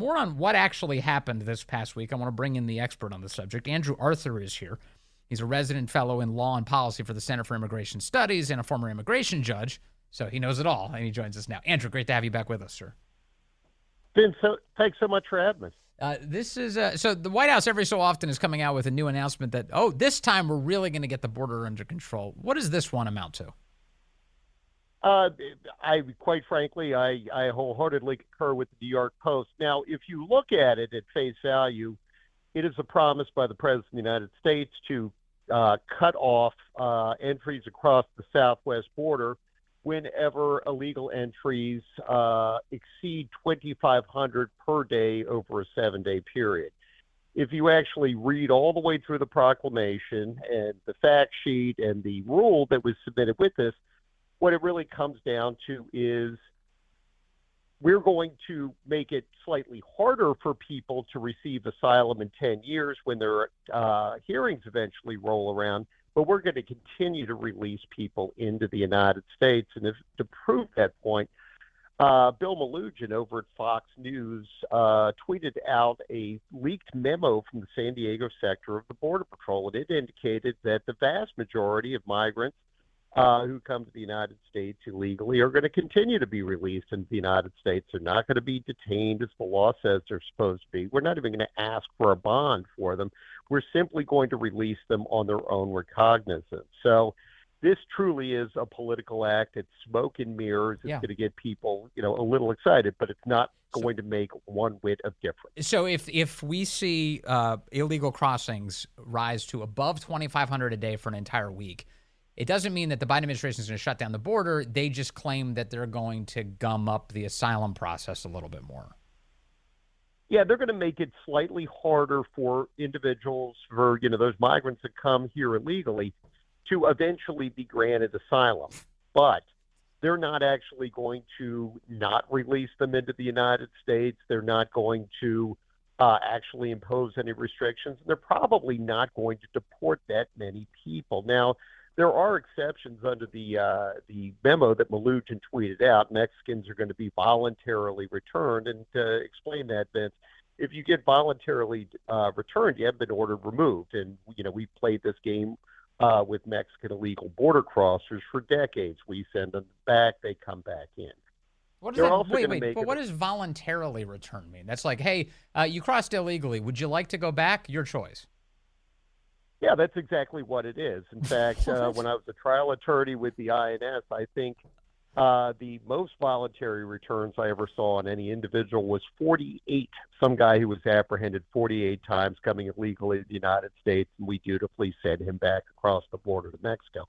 more on what actually happened this past week, I want to bring in the expert on the subject. Andrew Arthur is here. He's a resident fellow in law and policy for the Center for Immigration Studies and a former immigration judge, so he knows it all, and he joins us now. Andrew, great to have you back with us, sir. Vince, thanks so much for having us. This is so the White House every so often is coming out with a new announcement that, this time we're really going to get the border under control. What does this one amount to? I quite frankly, I wholeheartedly concur with the New York Post. Now, if you look at it at face value, it is a promise by the President of the United States to cut off entries across the southwest border whenever illegal entries exceed 2,500 per day over a 7-day period. If you actually read all the way through the proclamation and the fact sheet and the rule that was submitted with this, what it really comes down to is we're going to make it slightly harder for people to receive asylum in 10 years when their hearings eventually roll around, but we're going to continue to release people into the United States. And to prove that point, Bill Malugin over at Fox News tweeted out a leaked memo from the San Diego sector of the Border Patrol, and it indicated that the vast majority of migrants who come to the United States illegally are going to continue to be released into the United States. They're not going to be detained as the law says they're supposed to be. We're not even going to ask for a bond for them. We're simply going to release them on their own recognizance. So this truly is a political act. It's smoke and mirrors. It's going to get people, a little excited, but it's not going to make one whit of difference. So if we see illegal crossings rise to above 2,500 a day for an entire week, it doesn't mean that the Biden administration is going to shut down the border. They just claim that they're going to gum up the asylum process a little bit more. Yeah, they're going to make it slightly harder for individuals, for those migrants that come here illegally, to eventually be granted asylum. But they're not actually going to not release them into the United States. They're not going to actually impose any restrictions. And they're probably not going to deport that many people. Now, there are exceptions under the memo that Malugin tweeted out. Mexicans are going to be voluntarily returned. And to explain that, Vince, if you get voluntarily returned, you haven't been ordered removed. And, we played this game with Mexican illegal border crossers for decades. We send them back, they come back in. What does what does voluntarily return mean? That's like, hey, you crossed illegally. Would you like to go back? Your choice. Yeah, that's exactly what it is. In fact, when I was a trial attorney with the INS, I think the most voluntary returns I ever saw on any individual was 48. Some guy who was apprehended 48 times coming illegally to the United States, and we dutifully sent him back across the border to Mexico.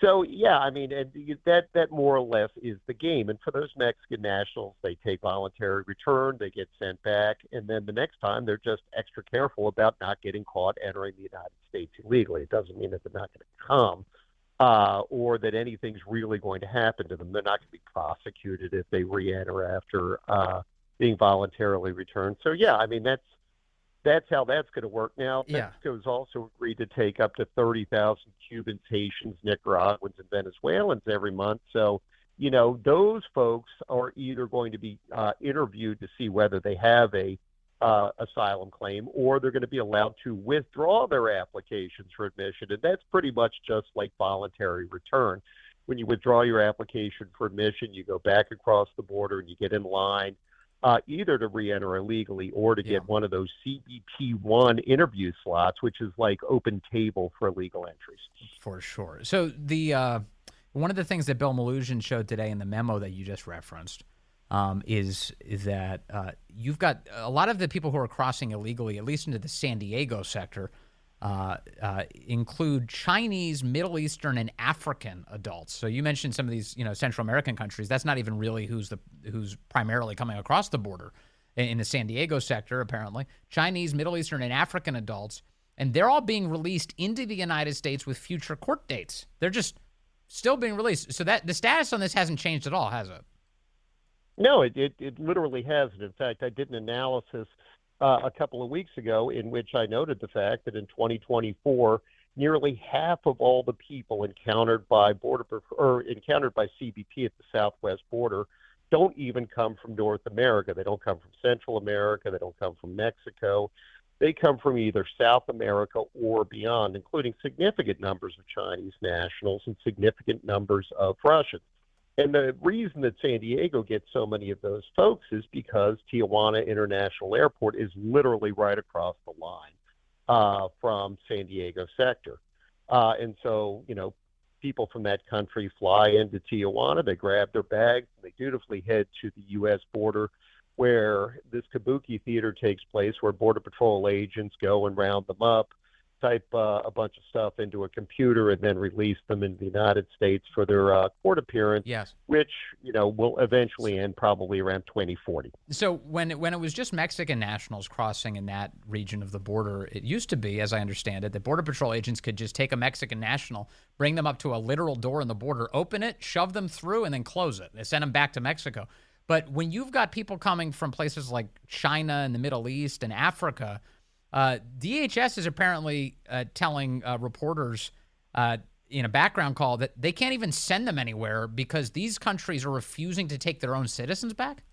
So, yeah, I mean, and that more or less is the game. And for those Mexican nationals, they take voluntary return, they get sent back, and then the next time they're just extra careful about not getting caught entering the United States illegally. It doesn't mean that they're not going to come or that anything's really going to happen to them. They're not going to be prosecuted if they re-enter after being voluntarily returned. So, yeah, I mean, that's how that's going to work. Now, Mexico's also agreed to take up to 30,000 Cubans, Haitians, Nicaraguans, and Venezuelans every month. So, those folks are either going to be interviewed to see whether they have a asylum claim, or they're going to be allowed to withdraw their applications for admission. And that's pretty much just like voluntary return. When you withdraw your application for admission, you go back across the border and you get in line either to re-enter illegally or to get one of those CBP-1 interview slots, which is like open table for illegal entries. For sure. So one of the things that Bill Malugin showed today in the memo that you just referenced is that you've got a lot of the people who are crossing illegally, at least into the San Diego sector, include Chinese, Middle Eastern, and African adults. So you mentioned some of these, Central American countries. That's not even really who's primarily coming across the border in the San Diego sector, apparently. Chinese, Middle Eastern, and African adults, and they're all being released into the United States with future court dates. They're just still being released. So that the status on this hasn't changed at all, has it? No, it literally hasn't. In fact, I did an analysis a couple of weeks ago in which I noted the fact that in 2024, nearly half of all the people encountered by CBP at the southwest border don't even come from North America. They don't come from Central America. They don't come from Mexico. They come from either South America or beyond, including significant numbers of Chinese nationals and significant numbers of Russians. And the reason that San Diego gets so many of those folks is because Tijuana International Airport is literally right across the line from San Diego sector. And so, people from that country fly into Tijuana, they grab their bags, and they dutifully head to the U.S. border where this kabuki theater takes place, where Border Patrol agents go and round them up, type a bunch of stuff into a computer, and then release them in the United States for their court appearance, Yes. which, will eventually end probably around 2040. So when it was just Mexican nationals crossing in that region of the border, it used to be, as I understand it, that Border Patrol agents could just take a Mexican national, bring them up to a literal door in the border, open it, shove them through, and then close it. They send them back to Mexico. But when you've got people coming from places like China and the Middle East and Africa, DHS is apparently telling reporters in a background call that they can't even send them anywhere because these countries are refusing to take their own citizens back?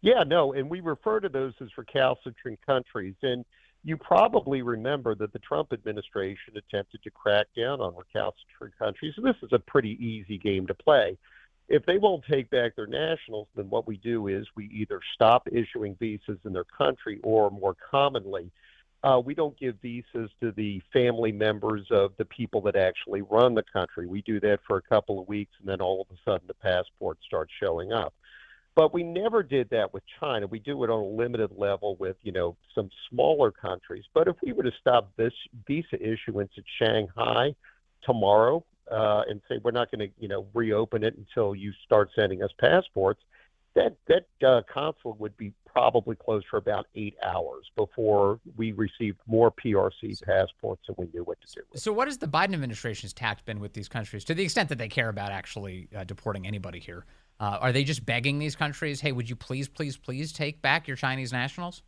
Yeah, no, and we refer to those as recalcitrant countries. And you probably remember that the Trump administration attempted to crack down on recalcitrant countries. And this is a pretty easy game to play. If they won't take back their nationals, then what we do is we either stop issuing visas in their country, or more commonly, we don't give visas to the family members of the people that actually run the country. We do that for a couple of weeks, and then all of a sudden the passports start showing up. But we never did that with China. We do it on a limited level with, some smaller countries. But if we were to stop this visa issuance at Shanghai tomorrow, and say we're not going to, reopen it until you start sending us passports, that consulate would be probably closed for about 8 hours before we received more PRC passports and we knew what to do with. So what has the Biden administration's tact been with these countries, to the extent that they care about actually deporting anybody here? Are they just begging these countries, hey, would you please, please, please take back your Chinese nationals?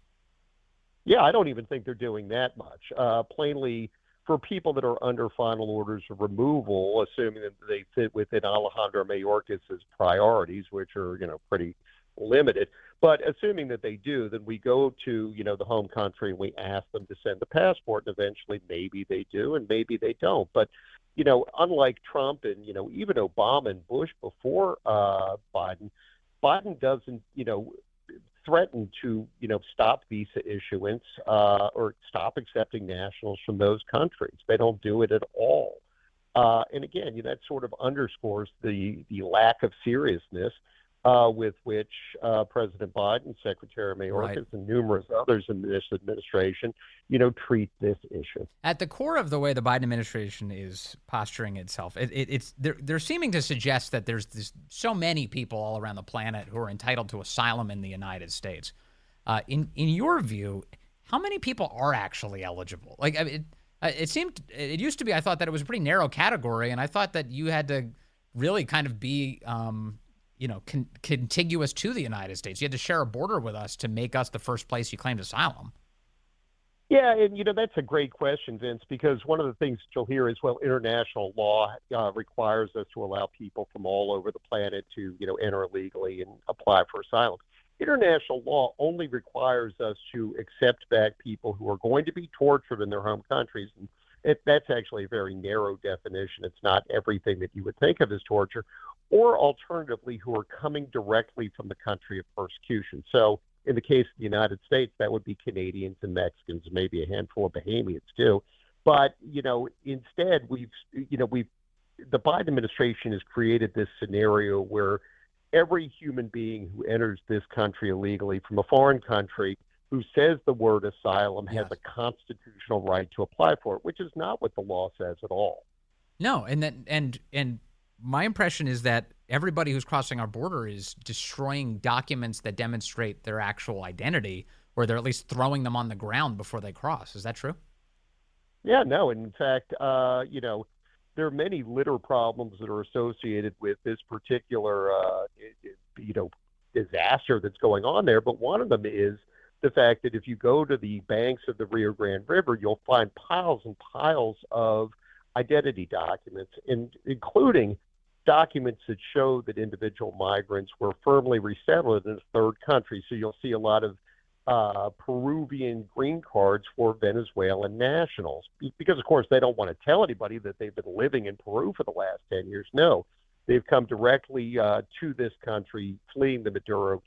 Yeah, I don't even think they're doing that much. Plainly, for people that are under final orders of removal, assuming that they fit within Alejandro Mayorkas's priorities, which are, pretty limited. But assuming that they do, then we go to, the home country and we ask them to send the passport, and eventually maybe they do and maybe they don't. But, unlike Trump and, even Obama and Bush before Biden doesn't, threaten to, stop visa issuance or stop accepting nationals from those countries. They don't do it at all. And again, that sort of underscores the lack of seriousness with which President Biden, Secretary Mayorkas, and numerous others in this administration, treat this issue. At the core of the way the Biden administration is posturing itself, they're seeming to suggest that there's so many people all around the planet who are entitled to asylum in the United States. In your view, how many people are actually eligible? Like, it used to be, I thought that it was a pretty narrow category, and I thought that you had to really kind of be contiguous to the United States. You had to share a border with us to make us the first place you claimed asylum. Yeah, and that's a great question, Vince, because one of the things that you'll hear is, well, international law requires us to allow people from all over the planet to, enter illegally and apply for asylum. International law only requires us to accept back people who are going to be tortured in their home countries. And that's actually a very narrow definition. It's not everything that you would think of as torture, or alternatively, who are coming directly from the country of persecution. So in the case of the United States, that would be Canadians and Mexicans, maybe a handful of Bahamians too. But, instead, the Biden administration has created this scenario where every human being who enters this country illegally from a foreign country who says the word asylum has a constitutional right to apply for it, which is not what the law says at all. No, and my impression is that everybody who's crossing our border is destroying documents that demonstrate their actual identity, or they're at least throwing them on the ground before they cross. Is that true? Yeah, no. In fact, there are many litter problems that are associated with this particular, disaster that's going on there. But one of them is the fact that if you go to the banks of the Rio Grande River, you'll find piles and piles of identity documents, including documents that show that individual migrants were firmly resettled in a third country. So you'll see a lot of Peruvian green cards for Venezuelan nationals because, of course, they don't want to tell anybody that they've been living in Peru for the last 10 years. No, they've come directly to this country, fleeing the Maduro,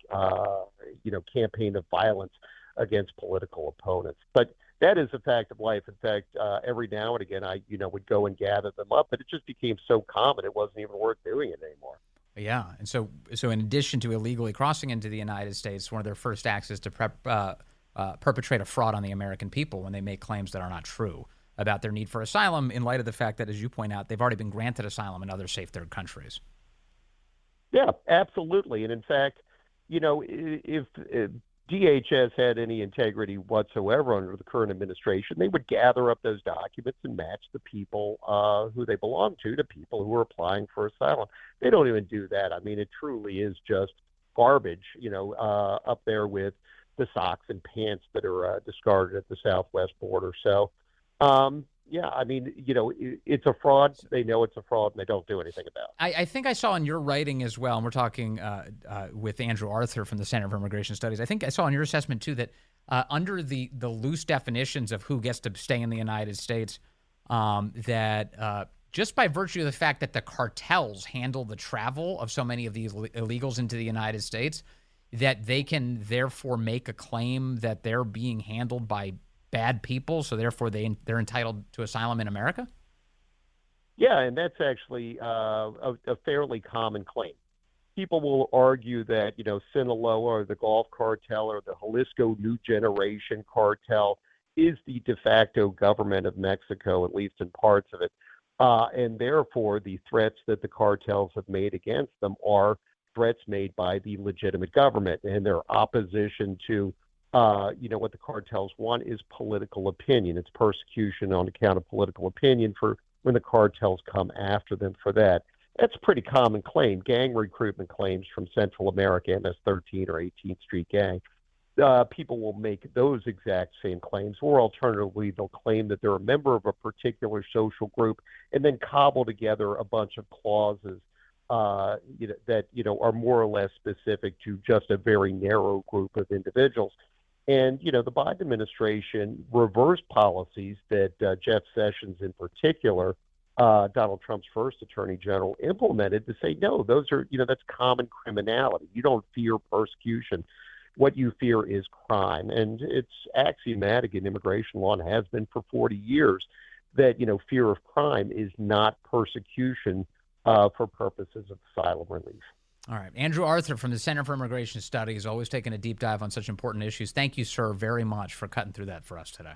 campaign of violence against political opponents. But that is a fact of life. In fact, every now and again, I would go and gather them up, but it just became so common it wasn't even worth doing it anymore. Yeah, and so in addition to illegally crossing into the United States, one of their first acts is to perpetrate a fraud on the American people when they make claims that are not true about their need for asylum, in light of the fact that, as you point out, they've already been granted asylum in other safe third countries. Yeah, absolutely. And in fact, if DHS had any integrity whatsoever under the current administration, they would gather up those documents and match the people who they belong to people who are applying for asylum. They don't even do that. I mean, it truly is just garbage, up there with the socks and pants that are discarded at the southwest border. So, yeah, I mean, it's a fraud. They know it's a fraud, and they don't do anything about it. I think I saw in your writing as well, and we're talking with Andrew Arthur from the Center for Immigration Studies. I think I saw in your assessment, too, that under the loose definitions of who gets to stay in the United States, that just by virtue of the fact that the cartels handle the travel of so many of these illegals into the United States, that they can therefore make a claim that they're being handled by bad people, so therefore they're entitled to asylum in America? Yeah, and that's actually a fairly common claim. People will argue that, Sinaloa or the Gulf Cartel or the Jalisco New Generation Cartel is the de facto government of Mexico, at least in parts of it. And therefore, the threats that the cartels have made against them are threats made by the legitimate government, and their opposition to what the cartels want is political opinion. It's persecution on account of political opinion for when the cartels come after them for that. That's a pretty common claim. Gang recruitment claims from Central America, MS-13 or 18th Street Gang. People will make those exact same claims, or alternatively, they'll claim that they're a member of a particular social group and then cobble together a bunch of clauses that are more or less specific to just a very narrow group of individuals. And, the Biden administration reversed policies that Jeff Sessions in particular, Donald Trump's first attorney general, implemented to say, no, those are, that's common criminality. You don't fear persecution. What you fear is crime. And it's axiomatic in immigration law and has been for 40 years that, fear of crime is not persecution for purposes of asylum relief. All right. Andrew Arthur from the Center for Immigration Studies, always taking a deep dive on such important issues. Thank you, sir, very much for cutting through that for us today.